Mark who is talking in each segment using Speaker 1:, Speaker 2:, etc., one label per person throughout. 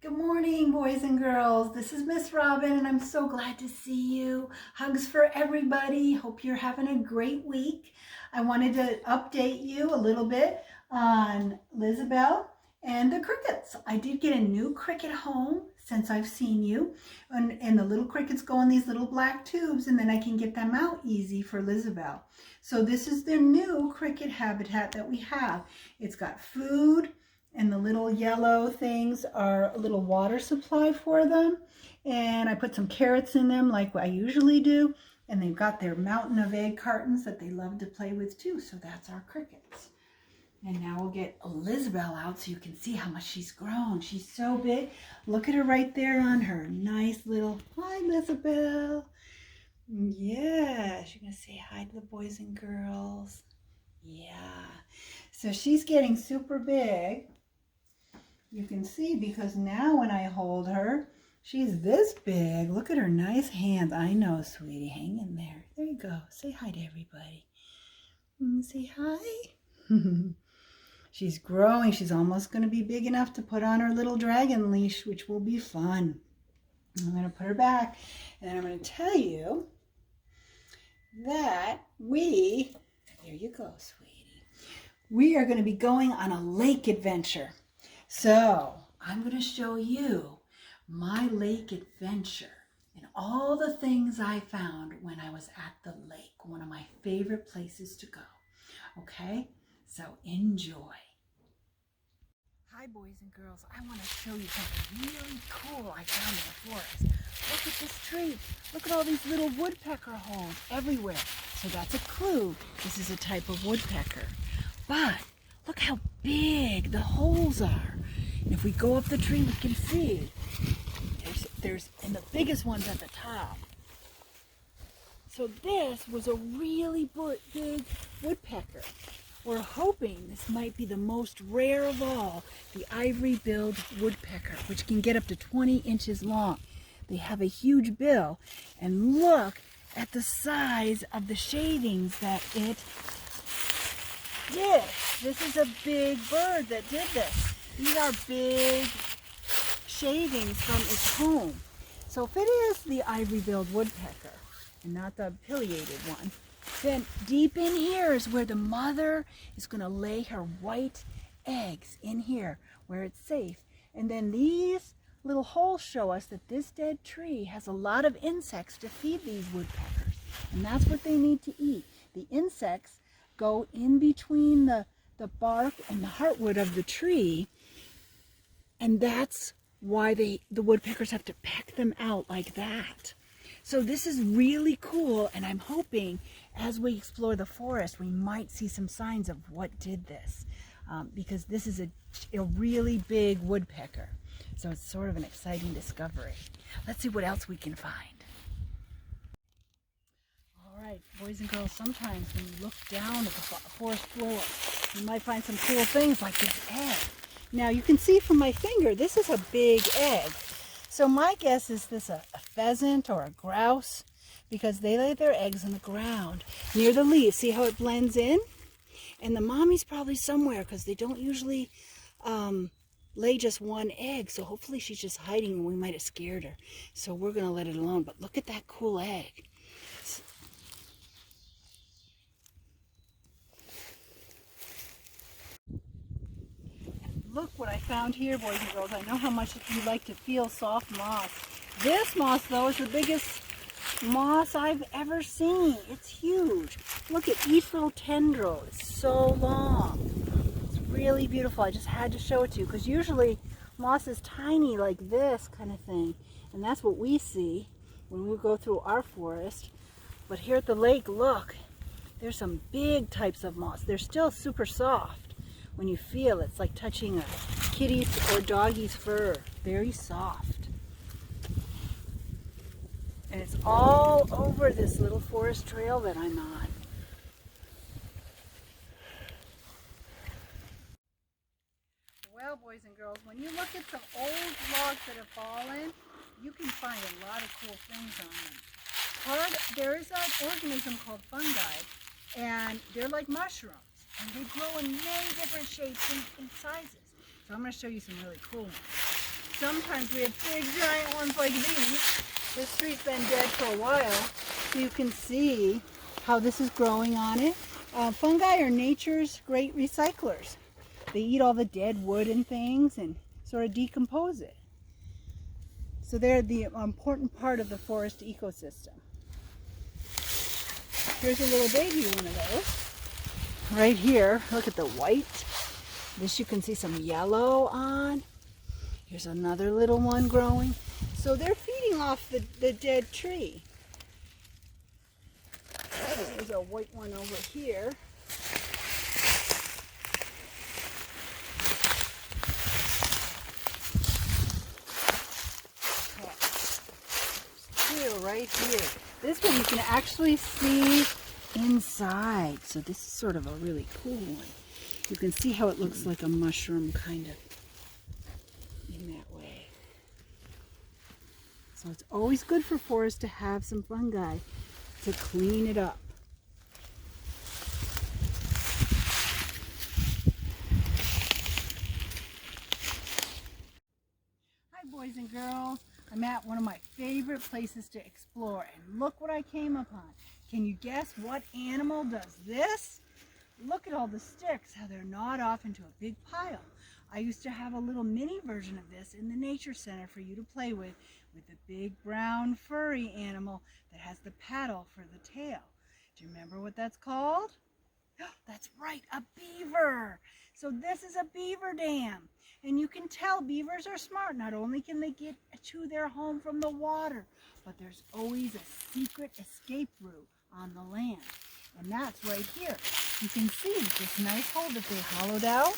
Speaker 1: Good morning, boys and girls. This is Miss Robin, and I'm so glad to see you. Hugs for everybody. Hope you're having a great week. I wanted to update you a little bit on Lizabelle and the crickets. I did get a new cricket home since I've seen you, and the little crickets go in these little black tubes, and then I can get them out easy for Lizabelle. So this is their new cricket habitat that we have. It's got food, and the little yellow things are a little water supply for them. And I put some carrots in them like I usually do. And they've got their mountain of egg cartons that they love to play with too. So that's our crickets. And now we'll get Lizabelle out so you can see how much she's grown. She's so big. Look at her right there on her nice little, hi Lizabelle. Yeah, she's gonna say hi to the boys and girls. Yeah, so she's getting super big. You can see because now when I hold her, she's this big. Look at her nice hands. I know, sweetie. Hang in there. There you go. Say hi to everybody. Say hi. She's growing. She's almost going to be big enough to put on her little dragon leash, which will be fun. I'm going to put her back, and then I'm going to tell you that there you go, sweetie. We are going to be going on a lake adventure. So I'm going to show you my lake adventure and all the things I found when I was at the lake, one of my favorite places to go. Okay, so enjoy. Hi boys and girls, I want to show you something really cool I found in the forest. Look at this tree. Look at all these little woodpecker holes everywhere. So that's a clue. This is a type of woodpecker. But look how big the holes are. And if we go up the tree, we can see and the biggest one's at the top. So this was a really big woodpecker. We're hoping this might be the most rare of all, the ivory-billed woodpecker, which can get up to 20 inches long. They have a huge bill, and look at the size of the shavings that it did. This is a big bird that did this. These are big shavings from its home. So if it is the ivory-billed woodpecker and not the pileated one, then deep in here is where the mother is going to lay her white eggs in here where it's safe. And then these little holes show us that this dead tree has a lot of insects to feed these woodpeckers. And that's what they need to eat. The insects go in between the bark and the heartwood of the tree, and that's why the woodpeckers have to peck them out like that. So this is really cool, and I'm hoping as we explore the forest we might see some signs of what did this, because this is a really big woodpecker. So it's sort of an exciting discovery. Let's see what else we can find. All right, boys and girls, sometimes when you look down at the forest floor, you might find some cool things like this egg. Now you can see from my finger, this is a big egg. So my guess is this a pheasant or a grouse, because they lay their eggs on the ground near the leaves. See how it blends in? And the mommy's probably somewhere because they don't usually lay just one egg. So hopefully she's just hiding and we might have scared her. So we're going to let it alone. But look at that cool egg. Look what I found here, boys and girls. I know how much you like to feel soft moss. This moss, though, is the biggest moss I've ever seen. It's huge. Look at each little tendril. It's so long. It's really beautiful. I just had to show it to you because usually moss is tiny like this kind of thing. And that's what we see when we go through our forest. But here at the lake, look, there's some big types of moss. They're still super soft. When you feel it's like touching a kitty's or doggy's fur. Very soft. And it's all over this little forest trail that I'm on. Well, boys and girls, when you look at some old logs that have fallen, you can find a lot of cool things on them. There is an organism called fungi, and they're like mushrooms. And they grow in many different shapes and sizes. So I'm going to show you some really cool ones. sometimes we have big giant ones like these. This tree's been dead for a while, so you can see how this is growing on it. Fungi are nature's great recyclers. They eat all the dead wood and things and sort of decompose it. So they're the important part of the forest ecosystem. Here's a little baby one of those. Right here, look at the white. This you can see some yellow on. Here's another little one growing. So they're feeding off the dead tree. There's a white one over here. Right here. This one you can actually see inside. So this is sort of a really cool one. You can see how it looks like a mushroom kind of in that way. So it's always good for forests to have some fungi to clean it up. Hi boys and girls. I'm at one of my favorite places to explore, and look what I came upon. Can you guess what animal does this? Look at all the sticks, how they're gnawed off into a big pile. I used to have a little mini version of this in the nature center for you to play with the big brown furry animal that has the paddle for the tail. Do you remember what that's called? That's right, a beaver. So this is a beaver dam. And you can tell beavers are smart. Not only can they get to their home from the water, but there's always a secret escape route on the land. And that's right here. You can see this nice hole that they hollowed out.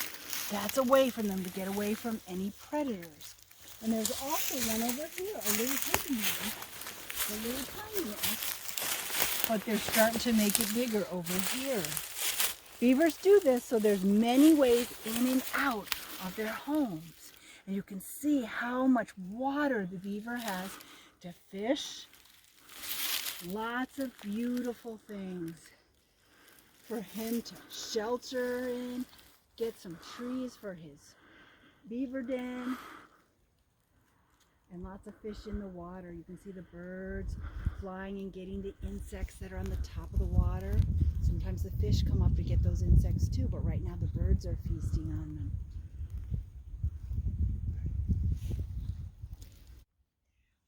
Speaker 1: That's a way for them to get away from any predators. And there's also one over here, a little hidden one, a little tiny one. But they're starting to make it bigger over here. Beavers do this, so there's many ways in and out of their homes. And you can see how much water the beaver has to fish. Lots of beautiful things for him to shelter in, get some trees for his beaver den, and lots of fish in the water. You can see the birds flying and getting the insects that are on the top of the water. Sometimes the fish come up to get those insects too, but right now the birds are feasting on them.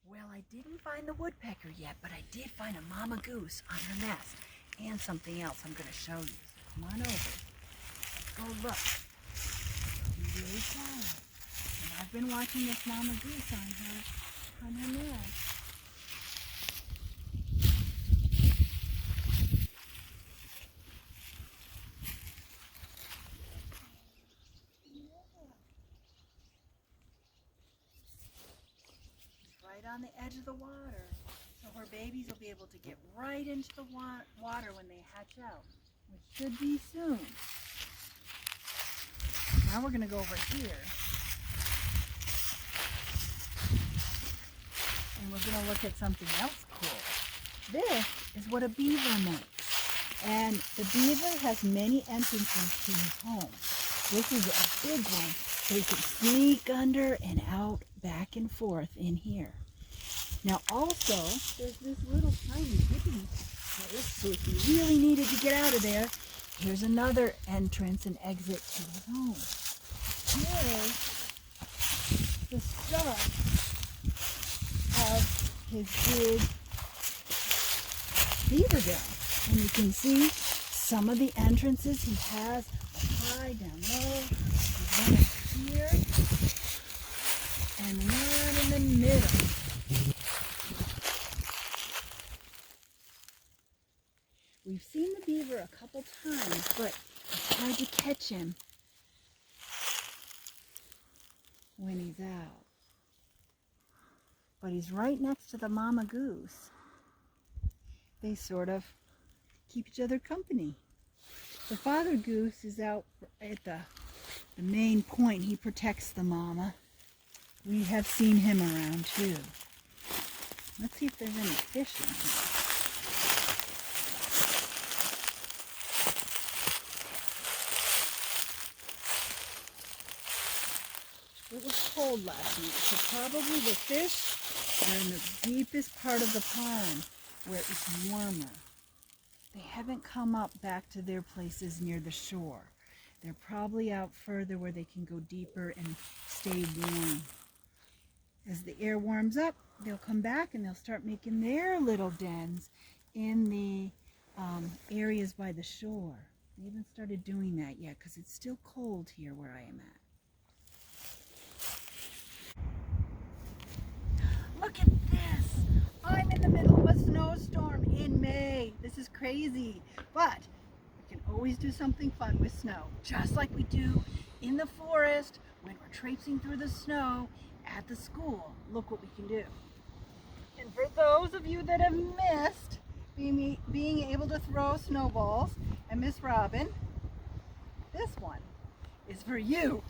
Speaker 1: Well, I didn't find the woodpecker yet, but I did find a mama goose on her nest and something else I'm going to show you. So come on over. Let's go look. Be really quiet. And I've been watching this mama goose on her nest. Right on the edge of the water. So her babies will be able to get right into the water when they hatch out, which should be soon. Now we're going to go over here. And we're going to look at something else cool. This is what a beaver makes. And the beaver has many entrances to his home. This is a big one, so he can sneak under and out, back and forth in here. Now also, there's this little tiny hidden place, so if you really needed to get out of there, here's another entrance and exit to his home. Here's the start of his big beaver den. And you can see some of the entrances he has up high, down low. There's one up here and one in the middle. We've seen the beaver a couple times, but it's hard to catch him when he's out. But he's right next to the mama goose. They sort of keep each other company. The father goose is out at the main point. He protects the mama. We have seen him around too. Let's see if there's any fish in here. It was cold last night, so probably the fish are in the deepest part of the pond where it's warmer. They haven't come up back to their places near the shore. They're probably out further where they can go deeper and stay warm. As the air warms up, they'll come back and they'll start making their little dens in the areas by the shore. They haven't started doing that yet because it's still cold here where I am at. Look at this! I'm in the middle of a snowstorm in May. This is crazy, but we can always do something fun with snow, just like we do in the forest when we're traipsing through the snow at the school. Look what we can do. And for those of you that have missed being able to throw snowballs, and Miss Robin, this one is for you.